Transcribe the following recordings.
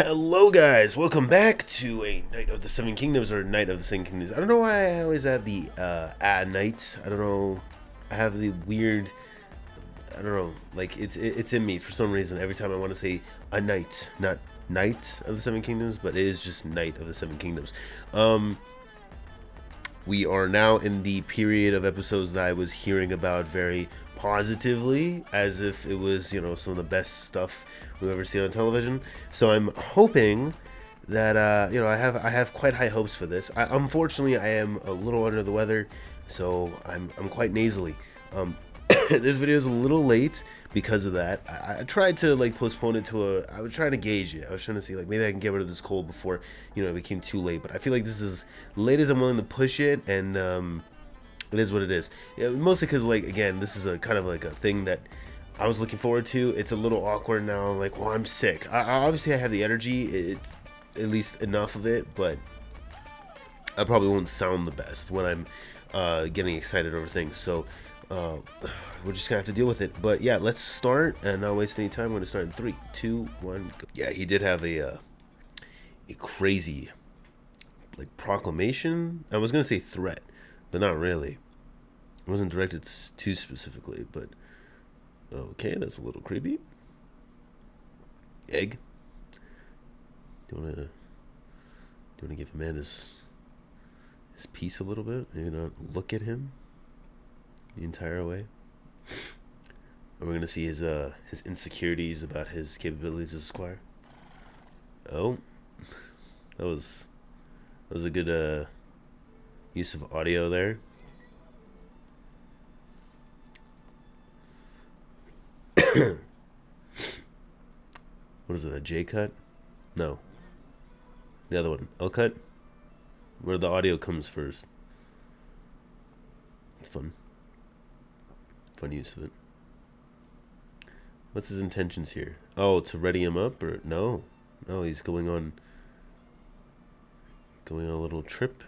Hello guys, welcome back to a Night of the Seven Kingdoms, or Night of the Seven Kingdoms. I don't know why I always add the night. I don't know. I have the weird, I don't know, like it's in me for some reason. Every time I want to say a night, not Night of the Seven Kingdoms, but it is just Night of the Seven Kingdoms. We are now in the period of episodes that I was hearing about very positively, as if it was, you know, some of the best stuff we've ever seen on television. So I'm hoping that you know, I have quite high hopes for this. Unfortunately, I am a little under the weather, so I'm quite nasally. This video is a little late because of that. I tried to like postpone it to I was trying to gauge it. I was trying to see like maybe I can get rid of this cold before, you know, it became too late. But I feel like this is late as I'm willing to push it, and it is what it is. Yeah, mostly because, like, again, this is a kind of like a thing that I was looking forward to. It's a little awkward now. Like, well, I'm sick. Obviously I have the energy, at least enough of it, but I probably won't sound the best when I'm getting excited over things. So we're just gonna have to deal with it. But yeah, let's start and not waste any time. We're gonna start in 3, 2, 1, go. Yeah, he did have a crazy like proclamation. I was gonna say threat, but not really. It wasn't directed too specifically, but okay, that's a little creepy. Egg. Do you wanna give a man his peace a little bit? You know, look at him the entire way. And we're gonna see his insecurities about his capabilities as a squire. Oh, that was a good use of audio there. What is it, a J cut? No, the other one, L cut, where the audio comes first. It's fun use of it. What's his intentions here? Oh, to ready him up? Or no, he's going on a little trip.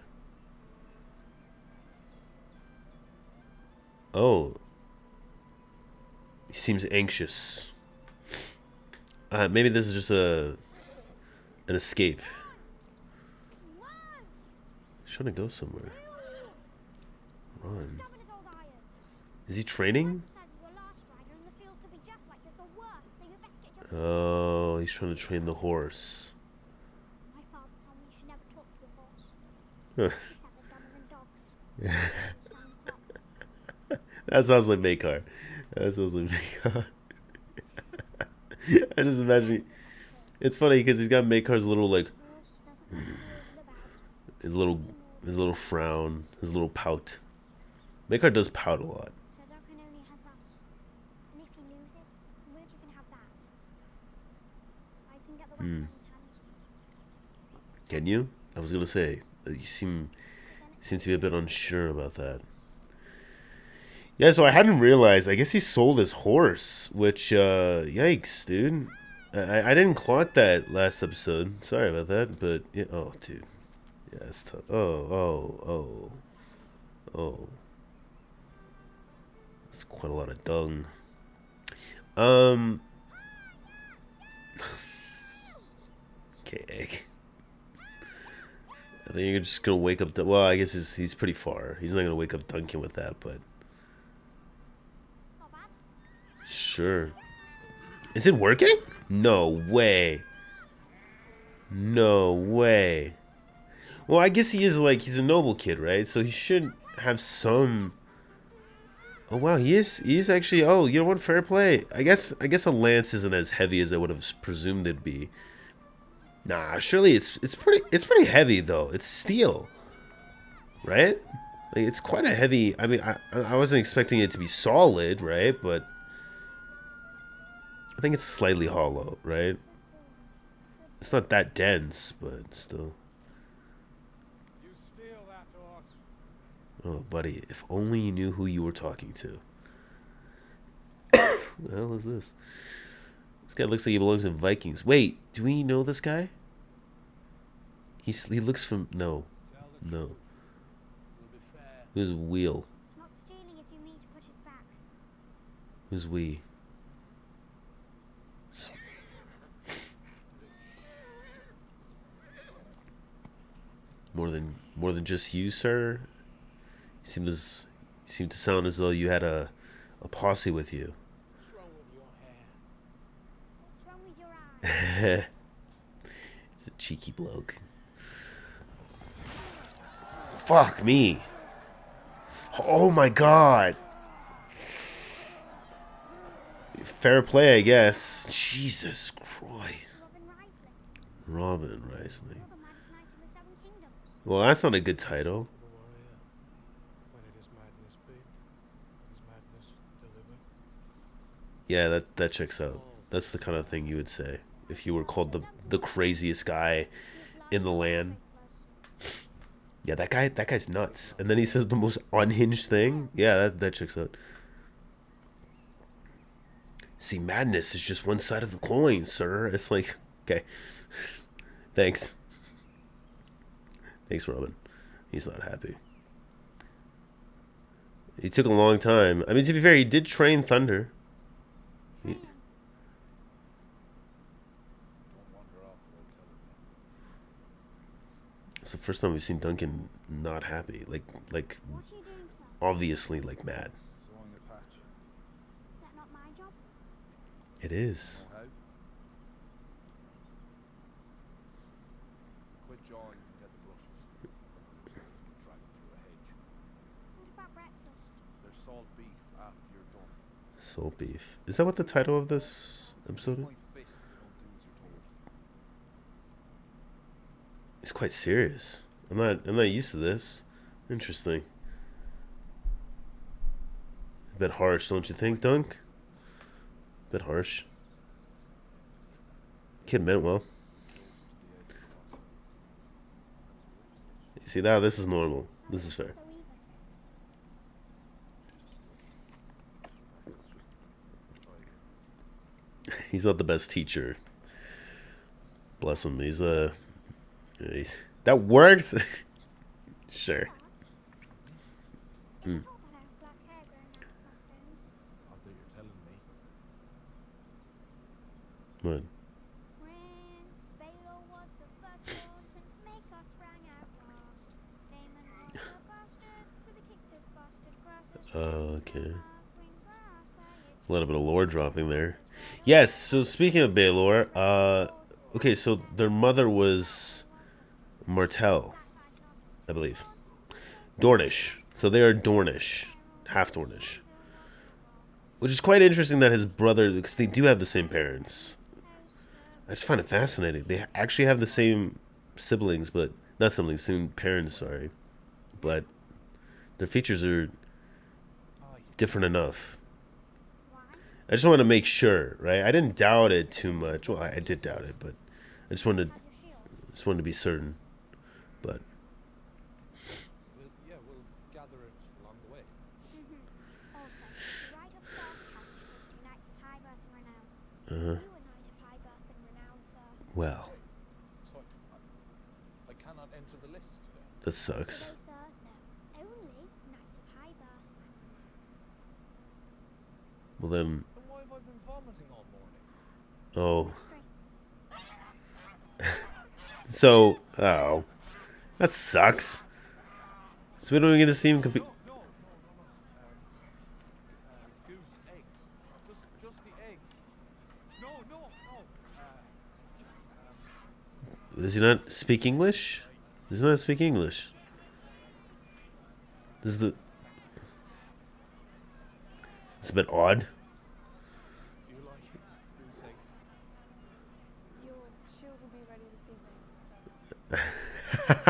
Oh, he seems anxious. Maybe this is just an escape. He's trying to go somewhere. Run. Is he training? Oh, he's trying to train the horse. That sounds like Makar. I just imagine. It's funny because he's got Makar's little like his little frown, his little pout. Makar does pout a lot. Can you? I was gonna say you seem to be a bit unsure about that. Yeah, so I hadn't realized. I guess he sold his horse, which yikes, dude. I didn't clock that last episode. Sorry about that, but yeah, oh, dude, yeah, it's tough. Oh, it's quite a lot of dung. Okay, egg. I think you're just gonna wake up. Well, I guess he's pretty far. He's not gonna wake up Duncan with that, but sure. Is it working? No way. No way. Well, I guess he is like he's a noble kid, right? So he should have some. Oh wow, he is actually. Oh, you know what? Fair play. I guess a lance isn't as heavy as I would have presumed it'd be. Nah, surely it's pretty heavy though. It's steel, right? Like it's quite a heavy. I mean, I wasn't expecting it to be solid, right? But I think it's slightly hollow, right? It's not that dense, but still. Oh, buddy, if only you knew who you were talking to. Who the hell is this? This guy looks like he belongs in Vikings. Wait, do we know this guy? He looks from no. Who's Wheel? Who's we? More than just you, sir. You seem to sound as though you had a posse with you. What's wrong with your hair? What's wrong with your eyes? He's a cheeky bloke. Fuck me. Oh my god. Fair play, I guess. Jesus Christ. Robin Risley. Robin Risley. You're the maddest knight in the Seven Kingdoms. Well, that's not a good title. The warrior. When it is madness bid, is madness delivered? Yeah, that checks out. That's the kind of thing you would say if you were called the craziest guy in the land. Yeah, that guy's nuts. And then he says the most unhinged thing. Yeah, that checks out. See, madness is just one side of the coin, sir. It's like, okay. Thanks. Thanks, Robin. He's not happy. He took a long time. I mean, to be fair, he did train Thunder. He- It's the first time we've seen Duncan not happy. Like What are you doing, sir? obviously, like, mad. Sawing the patch. Is that not my job? It is. Know how? Quit jawing and get the brushes. Dragged through a hedge. What about breakfast? There's salt beef after you're done. Soul beef. Is that what the title of this episode is? My fist if you don't do as you're told. It's quite serious. I'm not used to this. Interesting. A bit harsh, don't you think, Dunk? A bit harsh. Kid meant well. You see now this is normal. This is fair. So even. He's not the best teacher. Bless him. That works. Sure. It's not that I have black hair growing out of my stones. It's odd that you're telling me. What? Prince Baelor was the firstborn, Prince Makar sprang out last. Damon was a bastard, so they kicked this bastard grass. Oh, okay. A little bit of lore dropping there. Yes, so speaking of Baelor, okay, so their mother was Martell, I believe. Dornish. So they are Dornish. Half Dornish. Which is quite interesting that his brother, because they do have the same parents. I just find it fascinating. They actually have the same siblings, but not siblings, same parents, sorry. But their features are different enough. I just want to make sure, right? I didn't doubt it too much. Well, I did doubt it, but I just wanted to be certain. But We'll gather it along the way. Also, the right of first touch goes to knights of high birth and renown. uh, You a knight of high birth and renown, sir. well, So I cannot enter the list today. that sucks. Today, sir, no. Only knights of high birth. Well then, Then why have I been vomiting all morning? oh, Straight. so that sucks. So we don't even get to see him compete. No. Goose eggs. Just the eggs. No. Does he not speak English? Does he not speak English? This is the. It's a bit odd. You like goose eggs? Your shield will be ready this evening,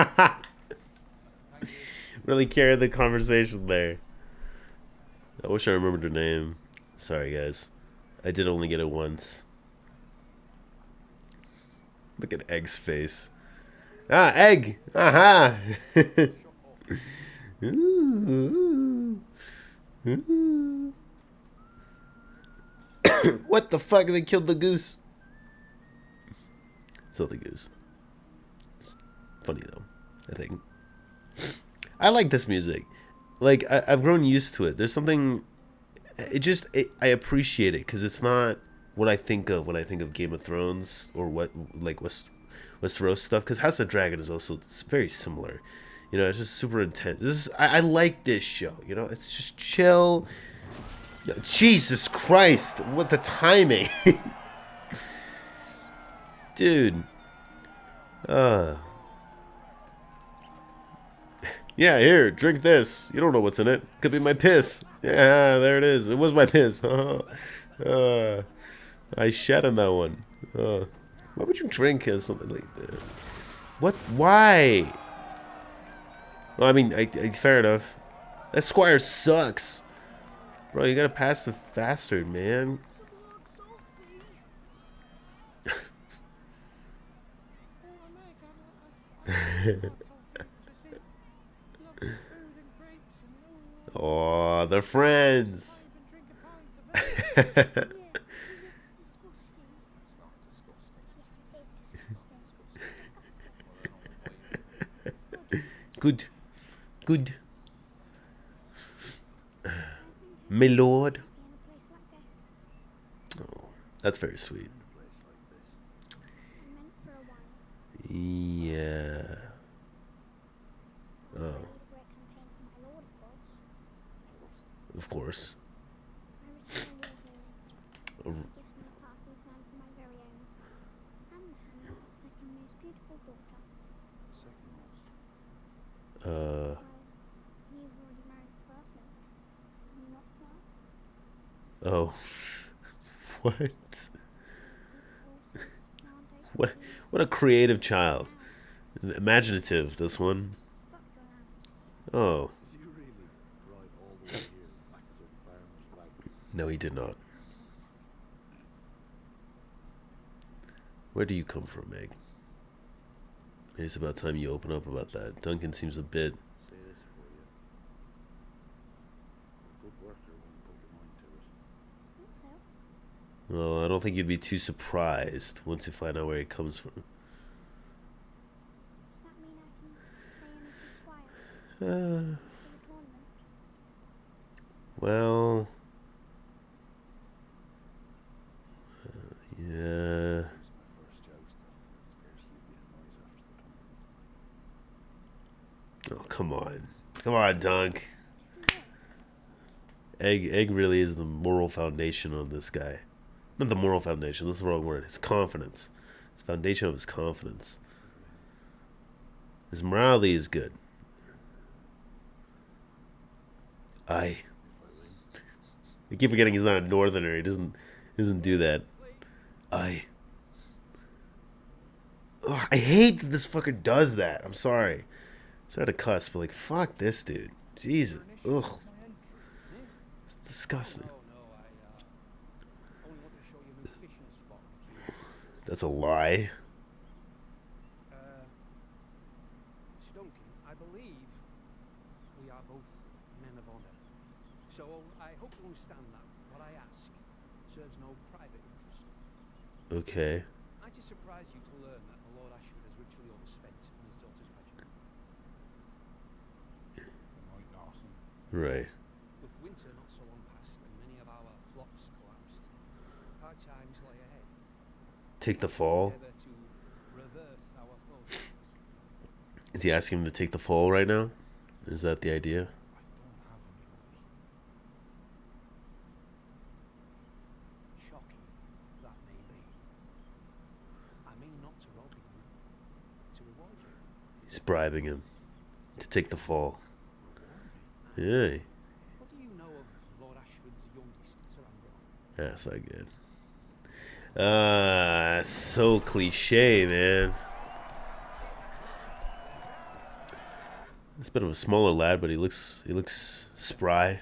so. Really carried the conversation there. I wish I remembered her name. Sorry, guys. I did only get it once. Look at Egg's face. Ah, Egg! Aha! Ooh. Ooh. What the fuck? They killed the goose. Still the goose. It's funny, though, I think. I like this music. Like, I've grown used to it. There's something... I appreciate it, because it's not what I think of when I think of Game of Thrones, or what Westeros stuff, because House of Dragon is also very similar. You know, it's just super intense. I like this show. You know, it's just chill. Jesus Christ, what the timing, dude. Yeah, here, drink this. You don't know what's in it. Could be my piss. Yeah, there it is. It was my piss. I shat on that one. Why would you drink something like that? What? Why? Well, I mean, fair enough. That Squire sucks. Bro, you gotta pass the faster, man. Oh, they're friends. Good. Good. My lord. Oh, that's very sweet. Yeah. Oh. Of course. Oh. What? What a creative child. Imaginative, this one. Oh. Did you really ride all the way here back as a farmer's wagon? No, he did not. Where do you come from, Meg? Maybe it's about time you open up about that. Duncan seems a bit... Say this for you. You're a good worker when you put your mind to it. Well, I don't think you'd be too surprised once you find out where he comes from. Well... yeah... It's my first joust. Scarcely be a noise after the tournament. Oh, come on. Come on, Dunk. Egg really is the moral foundation of this guy. Not the moral foundation, that's the wrong word. His confidence. It's the foundation of his confidence. His morality is good. I keep forgetting he's not a northerner. He doesn't do that. I hate that this fucker does that. I'm sorry. Sorry to cuss, but like, fuck this dude. Jesus. Ugh. It's disgusting. That's a lie. I believe we are both men of honor. So I hope you understand that what I ask serves no private interest. Okay. I just surprise you to learn that the Lord Ashford has ritually overspent on his daughter's wedding. Might not. Right. With winter not so long past and many of our flocks collapsed, hard times lie ahead. Take the fall. Together to reverse our fortunes. Is he asking him to take the fall right now? Is that the idea? I don't have any money. Shocking, that may be. I mean not to rob you, to reward you. He's bribing him to take the fall. Yeah. What do you know of Lord Ashford's youngest, Sir Ambrose? That's not good. So cliche, man. He's a bit of a smaller lad, but he looks spry.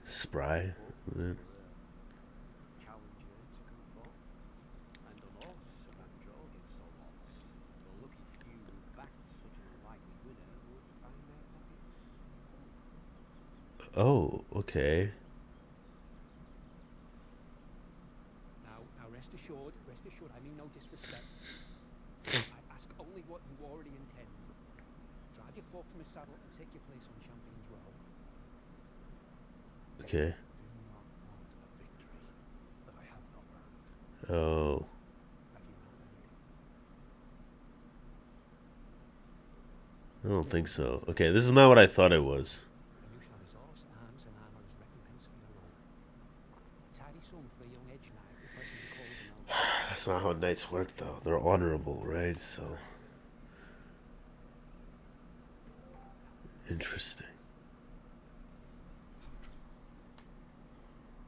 Spry. Yeah. Challenger to come forth. And the Lord Sir Ambrose in so long, the lucky few who backed such an unlikely winner would find their pockets full. Oh, okay. Now rest assured, I mean no disrespect. I ask only what you already intend. Drive your fork from a saddle and take your place on Champion's Row. Okay. Do not want a victory that I have not earned. Oh. Have you not earned it? I don't think so. Okay, this is not what I thought it was. And you shall have his horse, arms, and armour as recompense for your role. A tidy sum for a young edge knight requesting the calls and elders. That's not how knights work, though. They're honorable, right? So interesting.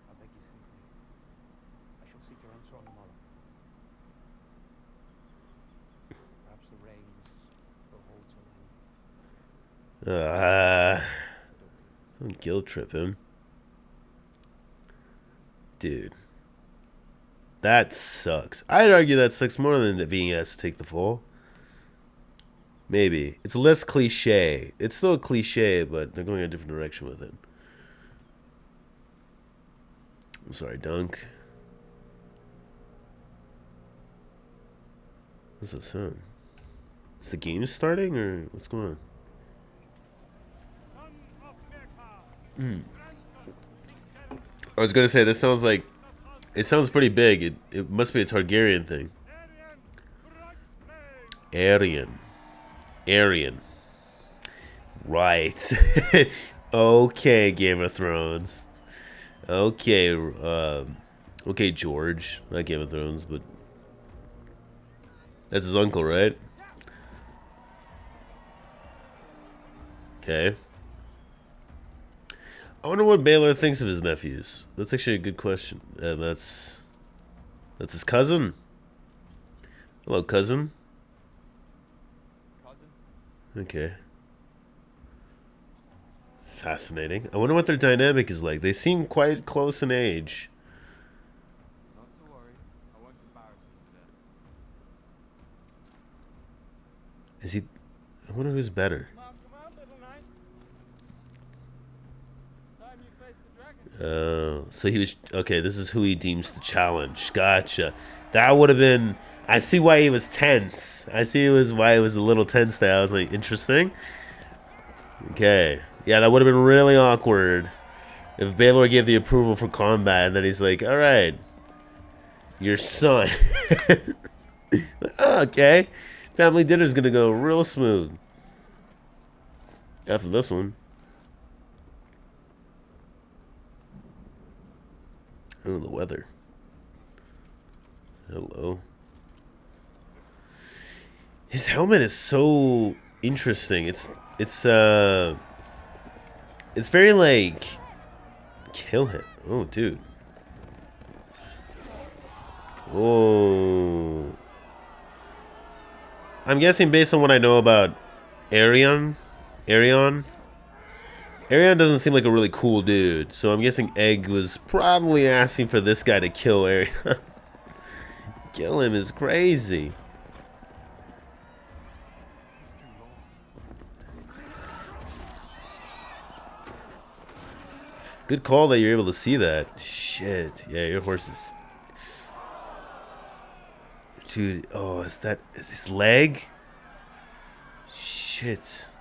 I beg you think me. I shall seek your answer on the morrow. Perhaps the rains will hold till then. Don't guilt trip him. Dude. That sucks. I'd argue that sucks more than being asked to take the fall. Maybe. It's less cliche. It's still a cliche, but they're going a different direction with it. I'm sorry, Dunk. What's that sound? Is the game starting or what's going on? I was gonna say this sounds like it sounds pretty big. It must be a Targaryen thing. Aryan. Right. Okay, Game of Thrones. Okay, okay, George. Not Game of Thrones, but that's his uncle, right? Okay. I wonder what Baylor thinks of his nephews. That's actually a good question. That's his cousin. Hello, cousin. Okay. Fascinating. I wonder what their dynamic is like. They seem quite close in age. Not to worry. I won't embarrass you today. Is he? I wonder who's better. Come on, little knight. It's time you face the dragon. Oh, so he was okay. This is who he deems the challenge. Gotcha. That would have been. I see why he was tense. I see why it was a little tense there. I was like, interesting. Okay. Yeah, that would have been really awkward if Baylor gave the approval for combat and then he's like, all right, your son. Okay. Family dinner's going to go real smooth after this one. Oh, the weather. Hello. His helmet is so interesting. It's very like kill hit. Oh, dude. Oh. I'm guessing based on what I know about Arion doesn't seem like a really cool dude. So I'm guessing Egg was probably asking for this guy to kill Arion. Kill him is crazy. Good call that you're able to see that. Shit. Yeah, your horse is... Dude, oh, is his leg? Shit.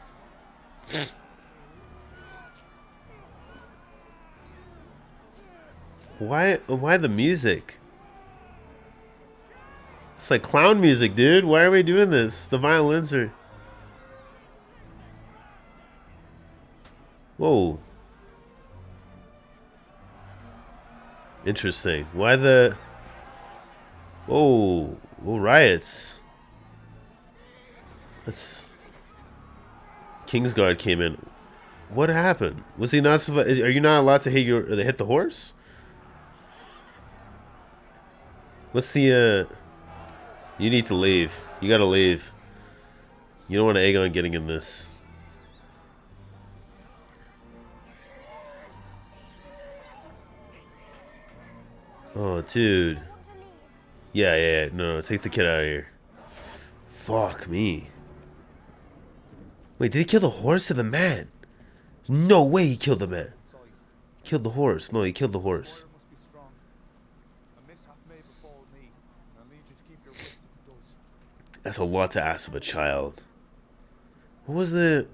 Why the music? It's like clown music, dude. Why are we doing this? The violins are... Whoa. Interesting. Why the... Whoa. Whoa, riots. Let's... Kingsguard came in. What happened? Was he not... Are you not allowed to hit the horse? What's the... You need to leave. You gotta leave. You don't want Aegon getting in this. Oh, dude. Yeah. No, take the kid out of here. Fuck me. Wait, did he kill the horse or the man? No way he killed the man. He killed the horse. No, he killed the horse. Must be strong. A mishap may befall me, and I need you to keep your wits if it does. That's a lot to ask of a child. What was the...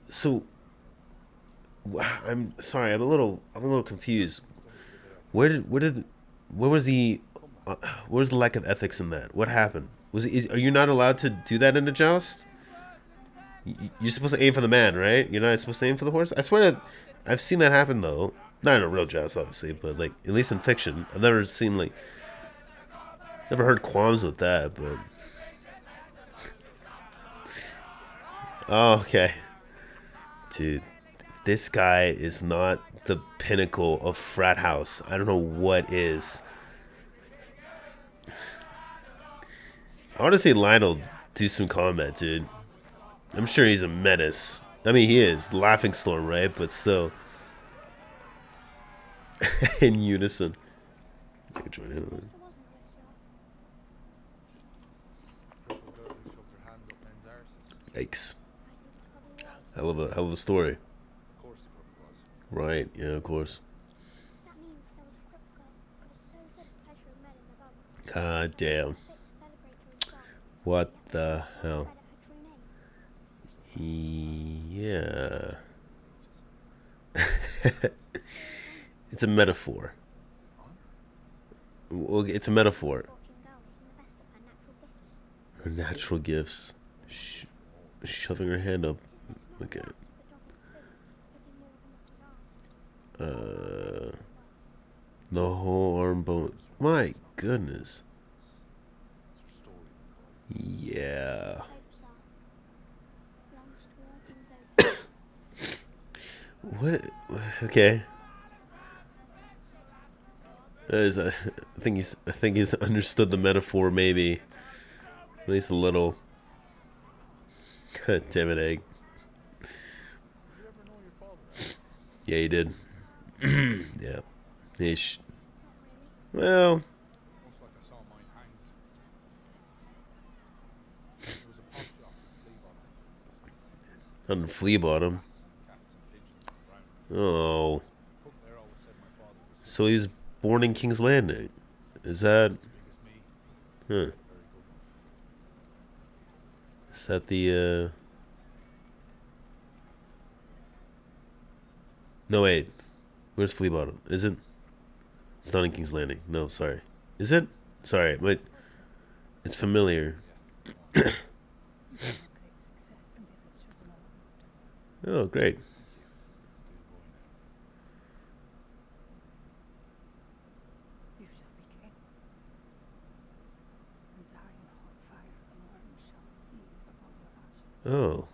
So... I'm sorry, I'm a little confused. Where was the lack of ethics in that? What happened? Are you not allowed to do that in a joust? You're supposed to aim for the man, right? You're not supposed to aim for the horse. I swear that I've seen that happen though. Not in a real joust, obviously, but like at least in fiction, I've never seen like never heard qualms with that. But oh, okay, dude, this guy is not the pinnacle of frat house. I don't know what is. I want to see Lionel do some combat, dude. I'm sure he's a menace. I mean, he is laughing storm, right? But still, in unison. There wasn't this stuff. Crippled girl who shoved her hand up men's arses. Yikes! I think it probably was. Hell of a story. Of course it probably was. Right? Yeah, of course. That means there was a cripple girl who was so good at pleasuring men in the bums. God damn. Fit to celebrate her as well. What the hell? Credit her true name. Yeah. It's a metaphor. Well, it's a metaphor. Fortune girl making the best of her natural gifts. Her natural gifts. Shoving her hand up. It's not Okay. right for the dog and spoon, giving more than what is asked. The whole arm bone. My goodness. That's her story. Yeah. Hopes are. Belongs to all things over. What? Okay. That is a, I think he's understood the metaphor, maybe. At least a little. God damn it, Egg. Did you ever know your father? Yeah, he did. Yeah. Ish. Not really. Well, Most like I saw mine hanged. There was a pot shop in Flea Bottom. on the flea bottom. Cats and pigeons and brown. Oh. Cook there always said my father was So he was born in King's Landing. Is that. as big as me. Huh. Very good one. Is that the. No, wait. Where's Flea Bottom? Is it? It's not in King's Landing. No, sorry. Is it? Sorry, wait. It's familiar. Oh, great. You shall be king, and die in hot fire, and worms shall feed upon your ashes, Oh.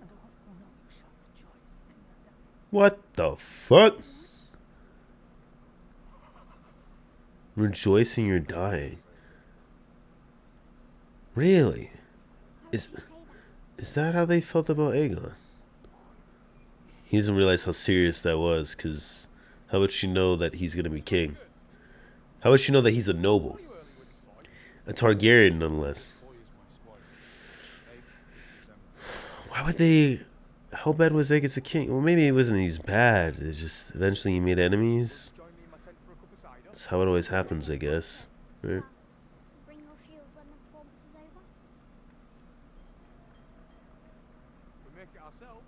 and all who know you shall rejoice in your death. What the fuck? Rejoicing you're dying. Really? Why Is would you say that? is that how they felt about Aegon? He doesn't realize how serious that was, because how would she know that he's going to be king? How would she know that he's a noble? A Targaryen, nonetheless. Boy is my squire. Abe is Why would they... How bad was Aegon as a king? Well, maybe it wasn't he's bad. It's just eventually he made enemies. Join me in my tent for a cup of cider. That's how it always happens, I guess. Right? Bring your shield when the performance is over. We make it ourselves.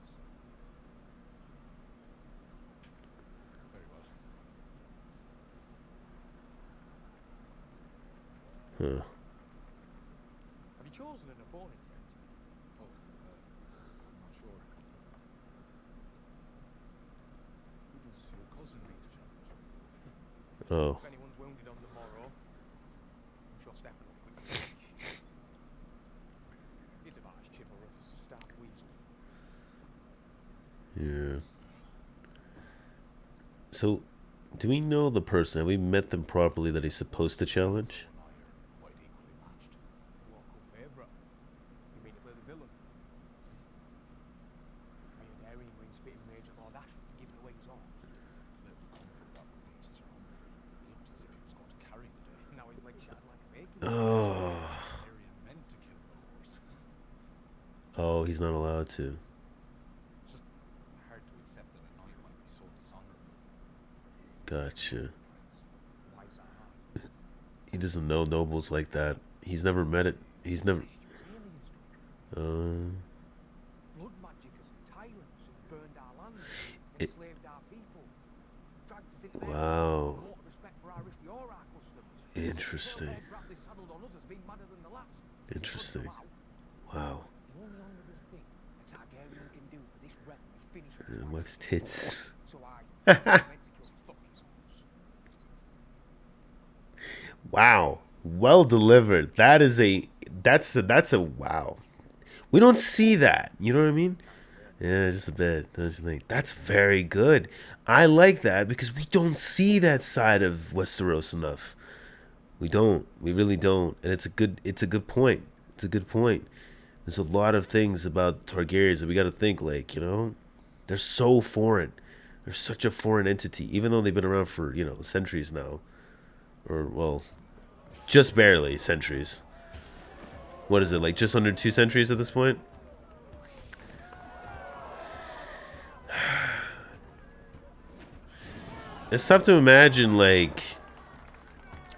Very well. Huh. Have you chosen an opponent yet? Oh, I'm not sure. Who does your cousin make the challenge? Oh. If anyone's wounded on the morrow, I'm sure Stefan will quickly finish. He's about as chivalrous as a stark weasel. Yeah. So, do we know the person? Have we met them properly that he's supposed to challenge? And I are quite equally matched. Local favourite. You mean to play the villain? Me and Harry when spitting Major Lord Ashford for giving away his arms. Little comfort that would be to Sir Humphrey. He looked as if he was going to carry the day. Now his legs shattered like a bacon. Oh. Arian meant to kill the horse. Oh, he's not allowed to. It's just hard to accept that a knight might be so dishonourable. Gotcha. Prince. Why so hard? He doesn't know nobles like that. He's never met it. He's never. Aliens, Uh, blood magicers and tyrants who've burned our land, It- enslaved our people, dragged us into their Wow. country, fought respect for our history or our customs. Interesting. The brat they saddled on us has been madder than the last. Interesting. Wow. Wow. The only honourable thing Dog's tits. So I went to kill fucking souls. Wow. Well delivered. That's a wow. We don't see that. You know what I mean? Yeah, just a bit. That's very good. I like that because we don't see that side of Westeros enough. We don't. We really don't. And it's a good point. It's a good point. There's a lot of things about Targaryens that we got to think, like, you know, they're so foreign. They're such a foreign entity, even though they've been around for, you know, centuries now. Or, well, just barely centuries. What is it, like just under 2 centuries at this point? It's tough to imagine, like...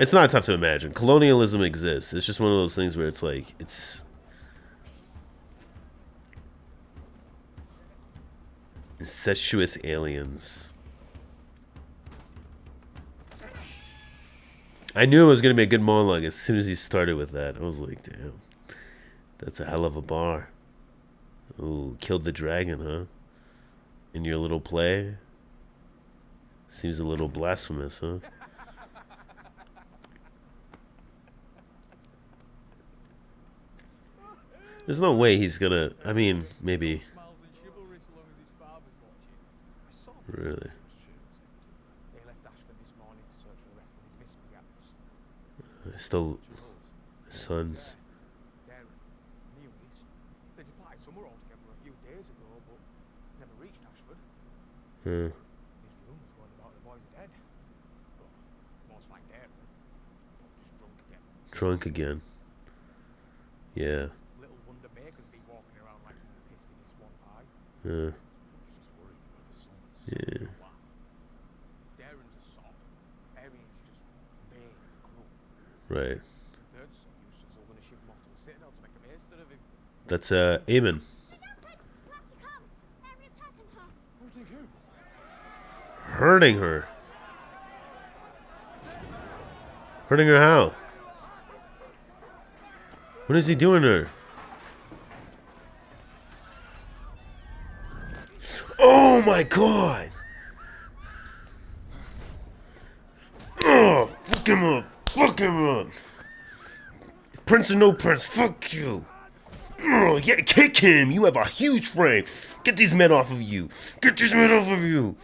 It's not tough to imagine. Colonialism exists. It's just one of those things where it's like, it's... incestuous aliens. I knew it was going to be a good monologue as soon as he started with that. I was like, damn. That's a hell of a bar. Ooh, killed the dragon, huh? In your little play? Seems a little blasphemous, huh? There's no way he's gonna... I mean, maybe... Smiles and chivalry so long as his father's watching. I saw Really? They left Ashford this morning to search for the rest of his misbegotten. Still... Sons. Darren, Newies. They departed somewhere altogether a few days ago, but never reached Ashford. Huh. There's rumours going about the boys are dead. But most like Darren. Just drunk again. Drunk again. Yeah. Little wonder Baker's be walking around like someone pissed in his swan pie. Yeah. He's just worried about his sons. Yeah. Wow. Darren's a sod. Arian's just vain and cruel. Right. The third son used to going to ship him off to the Citadel to make a maester of him. That's, Aemon. Hurting her? Hurting her how? What is he doing to her? Oh my god! Oh, fuck him up! Fuck him up! Prince or no prince, fuck you! Oh, yeah, kick him! You have a huge frame! Get these men off of you! Get these men off of you!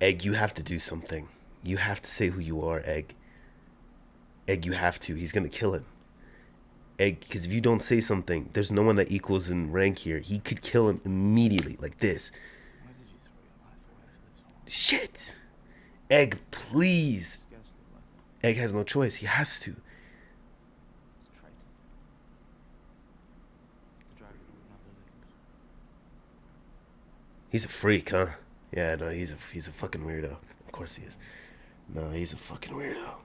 Egg, you have to do something. You have to say who you are, Egg. Egg, you have to. He's gonna kill him. Egg, because if you don't say something, there's no one that equals in rank here. He could kill him immediately, like this. Why did you throw your life away for this? Shit! Egg, please. Scarcely worth it. Egg has no choice. He has to. It's a traitor. The dragon would never lose. He's a freak, huh? Yeah, no, he's a fucking weirdo. Of course he is. No, he's a fucking weirdo.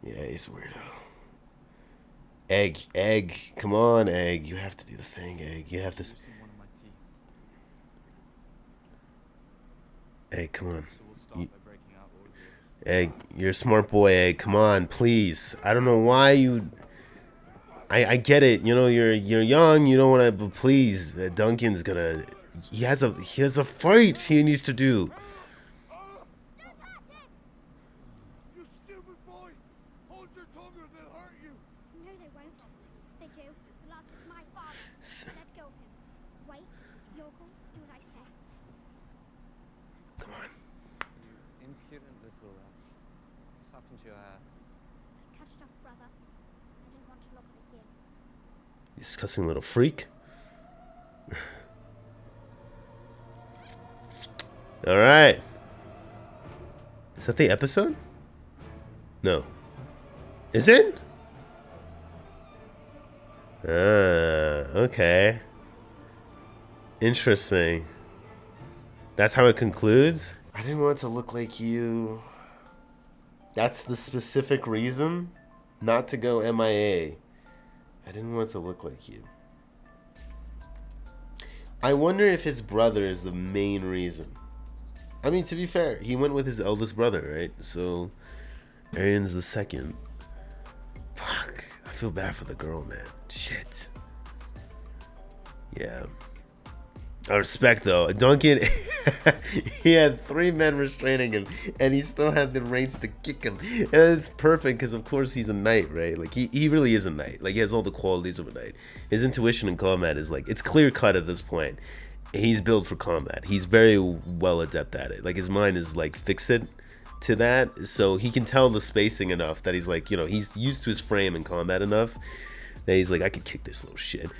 Yeah, he's a weirdo. Egg, come on, Egg. You have to do the thing, Egg. You have to. You've seen one of my teeth, Egg, come on. so we'll start by breaking out all of yours. Egg, you're a smart boy, Egg. Come on, please. I don't know why you. I get it. You know, you're young. You don't want to. But please, Duncan's gonna. He has a fight he needs to do. You stupid boy! Hold your tongue or they'll hurt you! No, they won't. If they do, the last is my father. Let go of him. Wait, Yorkle, do as I say. Come on. You impudent little wretch. What's happened to your hair? I cut it off, brother. I didn't want to look like you. Disgusting little freak. All right. Is that the episode? No. Is it? Okay. Interesting. That's how it concludes? I didn't want to look like you. That's the specific reason not to go MIA. I didn't want to look like you. I wonder if his brother is the main reason. I mean, to be fair, he went with his eldest brother, right? So, Arian's the second. Fuck. I feel bad for the girl, man. Shit. Yeah. I respect though. Duncan, he had 3 men restraining him, and he still had the range to kick him. And it's perfect because, of course, he's a knight, right? Like he really is a knight. Like he has all the qualities of a knight. His intuition in combat is like, it's clear cut at this point. He's built for combat. He's very well adept at it. Like his mind is like fixed to that, so he can tell the spacing enough that he's like, he's used to his frame in combat enough that he's like, I could kick this little shit.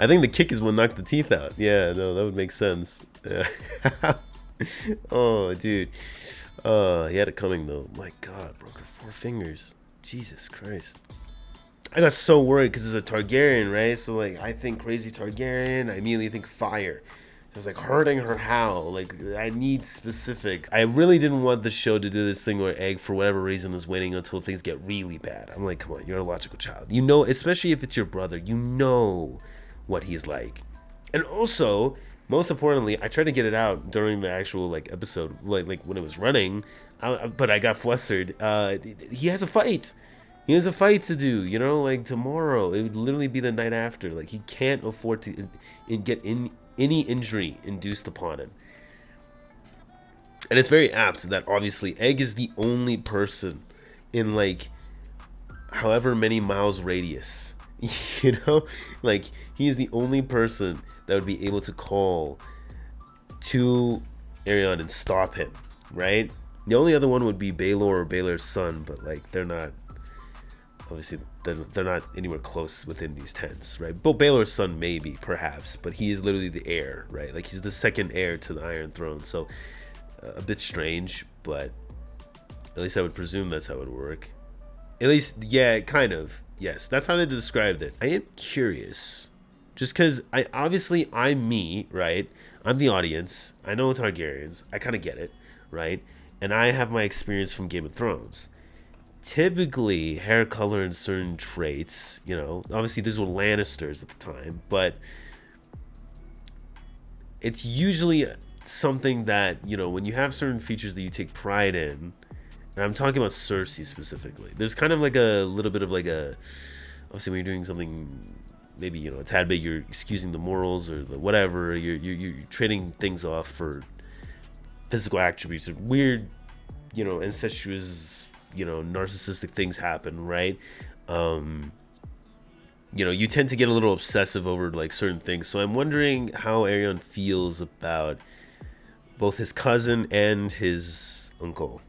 I think the kick is what knocked the teeth out. Yeah, no, that would make sense. Yeah. Oh, dude. He had it coming, though. My God, broke her 4 fingers. Jesus Christ. I got so worried because it's a Targaryen, right? So, like, I think crazy Targaryen. I immediately think fire. So it's like hurting her how? Like, I need specifics. I really didn't want the show to do this thing where Egg, for whatever reason, is waiting until things get really bad. I'm like, come on, you're a logical child. You know, especially if it's your brother, you know what he's like. And also, most importantly, I tried to get it out during the actual like episode, like when it was running, but I got flustered. He has a fight. He has a fight to do, like tomorrow. It would literally be the night after. Like he can't afford to get any injury induced upon him. And it's very apt that obviously Egg is the only person in like however many miles radius. Like he is the only person that would be able to call to Aerion and stop him, right? The only other one would be Baelor or Baelor's son, but like they're not, obviously they're not anywhere close within these tents, right? But Baelor's son maybe, perhaps, but he is literally the heir, right? Like he's the second heir to the Iron Throne, so a bit strange, but at least I would presume that's how it would work. At least, yeah, kind of. Yes, that's how they described it. I am curious, just because I'm me, right? I'm the audience. I know Targaryens. I kind of get it, right? And I have my experience from Game of Thrones. Typically, hair color and certain traits, obviously these were Lannisters at the time, but it's usually something that, when you have certain features that you take pride in. And I'm talking about Cersei specifically. There's kind of like a little bit of like obviously when you're doing something, maybe, a tad bit, you're excusing the morals or the whatever, you're trading things off for physical attributes. Weird, incestuous, narcissistic things happen, right? You tend to get a little obsessive over like certain things. So I'm wondering how Aerion feels about both his cousin and his uncle,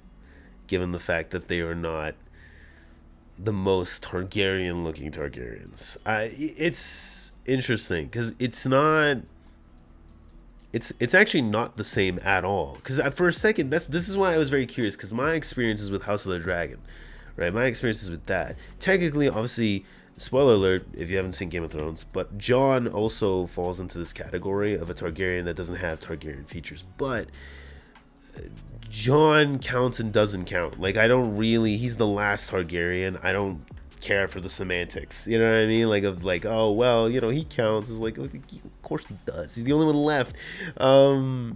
given the fact that they are not the most Targaryen looking Targaryens. It's interesting because it's actually not the same at all. Because for a second, this is why I was very curious, because my experiences with House of the Dragon, right? My experiences with that. Technically, obviously, spoiler alert if you haven't seen Game of Thrones, but Jon also falls into this category of a Targaryen that doesn't have Targaryen features. But Jon counts and doesn't count. Like, he's the last Targaryen. I don't care for the semantics. You know what I mean? Like, oh, well, he counts. It's like, of course he does. He's the only one left. No,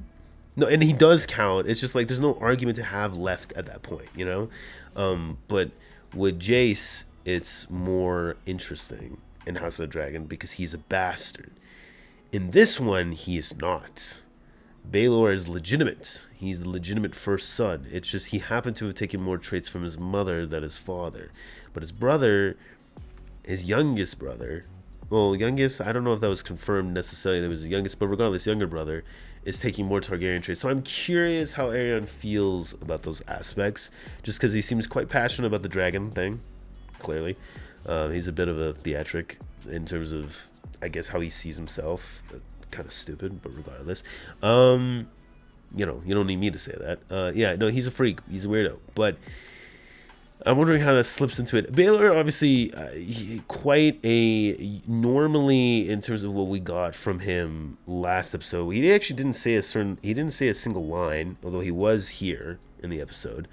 and he does count. It's just like, there's no argument to have left at that point, But with Jace, it's more interesting in House of the Dragon because he's a bastard. In this one, he is not. Baelor is legitimate. He's the legitimate first son. It's just he happened to have taken more traits from his mother than his father. But his brother, his youngest brother, youngest, I don't know if that was confirmed necessarily that was the youngest, but regardless, younger brother is taking more Targaryen traits. So I'm curious how Aerion feels about those aspects, just because he seems quite passionate about the dragon thing, clearly. He's a bit of a theatric in terms of, I guess, how he sees himself. Kind of stupid, but regardless, you don't need me to say that. Yeah, no, he's a freak, he's a weirdo, but I'm wondering how that slips into it. Baelor, obviously, normally in terms of what we got from him last episode, he actually didn't say a single line, although he was here in the episode.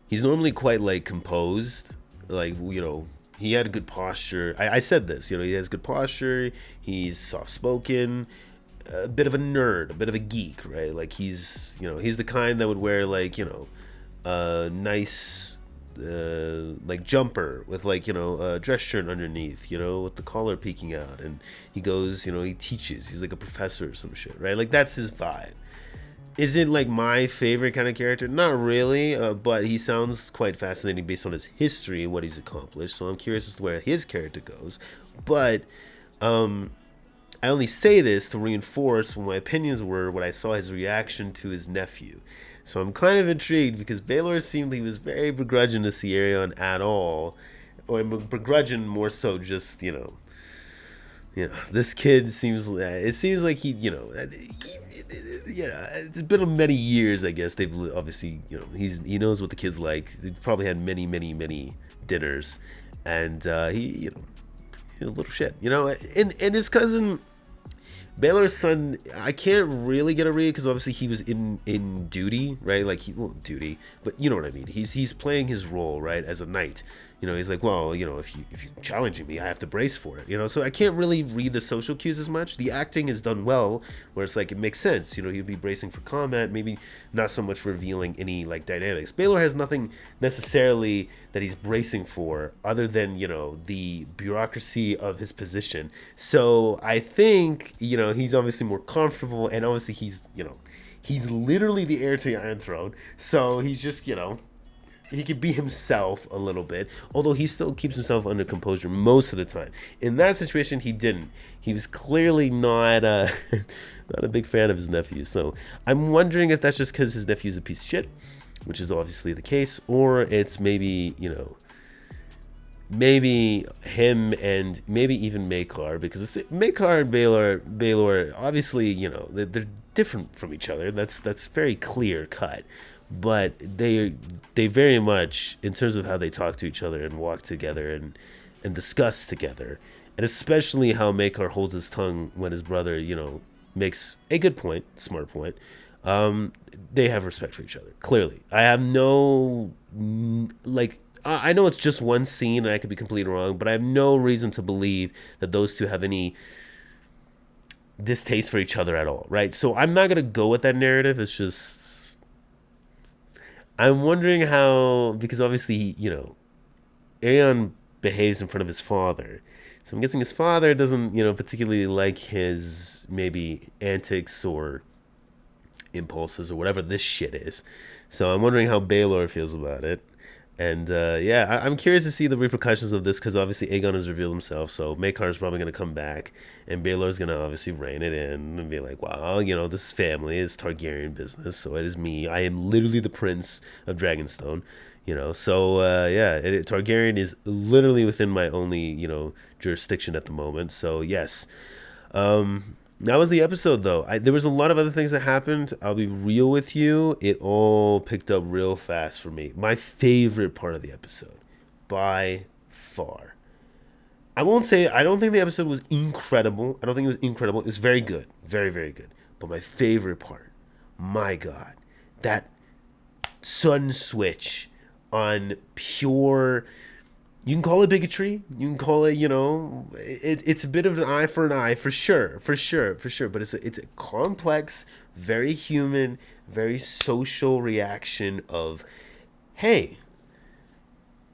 He's normally quite like composed, like, he had good posture. I said this, he has good posture. He's soft-spoken, a bit of a nerd, a bit of a geek, right? Like he's the kind that would wear like, a nice like jumper with like, a dress shirt underneath, with the collar peeking out, and he goes, he teaches, he's like a professor or some shit, right? Like that's his vibe. Is it like my favorite kind of character? Not really, but he sounds quite fascinating based on his history and what he's accomplished, so I'm curious as to where his character goes. But I only say this to reinforce what my opinions were when I saw his reaction to his nephew. So I'm kind of intrigued because Baylor seemed he was very begrudging to see Arion at all, or begrudging more so just this kid seems. It seems like it's been many years. I guess they've obviously he knows what the kid's like. They probably had many dinners, and he's a little shit, and his cousin. Baylor's son, I can't really get a read because obviously he was in duty, right? Like duty, but you know what I mean. He's playing his role, right, as a knight. He's like, well, if you're challenging me, I have to brace for it. So I can't really read the social cues as much. The acting is done well, where it's like it makes sense. He'd be bracing for combat, maybe not so much revealing any like dynamics. Baylor has nothing necessarily that he's bracing for, other than the bureaucracy of his position. So I think he's obviously more comfortable, and obviously he's literally the heir to the Iron Throne. So he's just he could be himself a little bit, although he still keeps himself under composure most of the time. In that situation, he didn't. He was clearly not not a big fan of his nephew. So I'm wondering if that's just because his nephew's a piece of shit, which is obviously the case, or it's maybe maybe him and maybe even Makar, because it's Makar and Baylor obviously they're different from each other. That's very clear cut. But they very much, in terms of how they talk to each other and walk together and discuss together, and especially how Makar holds his tongue when his brother makes a good point, smart point, they have respect for each other. Clearly, I have no I know it's just one scene and I could be completely wrong, but I have no reason to believe that those two have any distaste for each other at all, right? So I'm not gonna go with that narrative. It's just I'm wondering how, because obviously, Arion behaves in front of his father. So I'm guessing his father doesn't, particularly like his maybe antics or impulses or whatever this shit is. So I'm wondering how Baylor feels about it. And I'm curious to see the repercussions of this, because obviously Aegon has revealed himself, so Makar is probably going to come back, and Baylor's going to obviously rein it in and be like, well, this family is Targaryen business, so it is me. I am literally the prince of Dragonstone, so Targaryen is literally within my only, jurisdiction at the moment, so yes. That was the episode, though. There was a lot of other things that happened. I'll be real with you. It all picked up real fast for me. My favorite part of the episode, by far. I don't think the episode was incredible. I don't think it was incredible. It was very good. Very, very good. But my favorite part, my God, that sun switch on pure... You can call it bigotry. You can call it, it's a bit of an eye for an eye, for sure. But it's a complex, very human, very social reaction of, hey,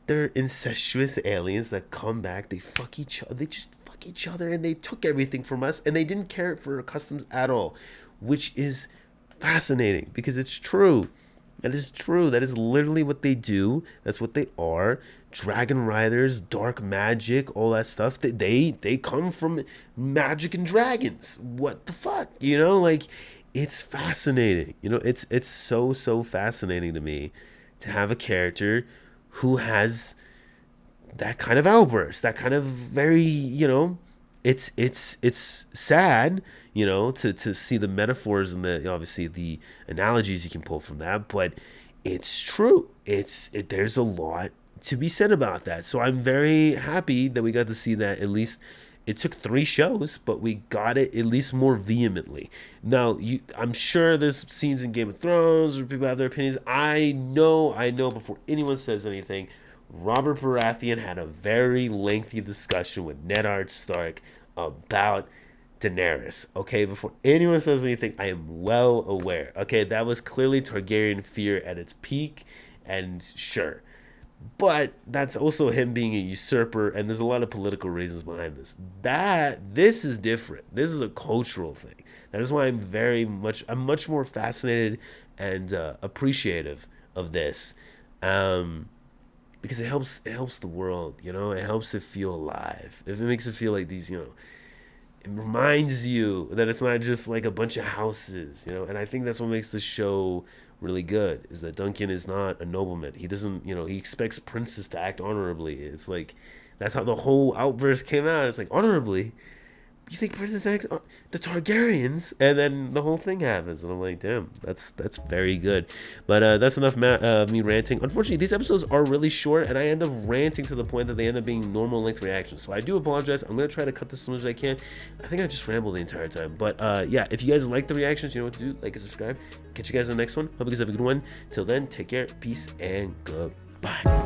they're incestuous aliens that come back. They fuck each other. They just fuck each other, and they took everything from us, and they didn't care for our customs at all, which is fascinating because it's true. That is true. That is literally what they do. That's what they are. Dragon riders, dark magic, all that stuff. They come from magic and dragons. What the fuck? It's fascinating. It's so fascinating to me to have a character who has that kind of outburst, that kind of very, it's sad, to see the metaphors and obviously the analogies you can pull from that, but it's true. There's a lot to be said about that. So I'm very happy that we got to see that. At least it took 3 shows, but we got it at least more vehemently. Now, I'm sure there's scenes in Game of Thrones where people have their opinions. I know before anyone says anything, Robert Baratheon had a very lengthy discussion with Ned Stark about Daenerys. Okay, before anyone says anything, I am well aware. Okay, that was clearly Targaryen fear at its peak. And sure, but that's also him being a usurper, and there's a lot of political reasons behind this. This is different. This is a cultural thing. That is why I'm much more fascinated and appreciative of this, because it helps the world. It helps it feel alive. If it makes it feel like these, it reminds you that it's not just like a bunch of houses, and I think that's what makes the show really good, is that Duncan is not a nobleman. He doesn't, he expects princes to act honorably. It's like, that's how the whole outburst came out. It's like, honorably? You think princes act the Targaryens? And then the whole thing happens, and I'm like, damn, that's very good. But that's enough me ranting. Unfortunately, these episodes are really short, and I end up ranting to the point that they end up being normal length reactions. So I do apologize. I'm gonna try to cut this as much as I can. I think I just rambled the entire time. But yeah, if you guys like the reactions, you know what to do. Like and subscribe. Catch you guys in the next one. Hope you guys have a good one. Till then, take care, peace, and goodbye.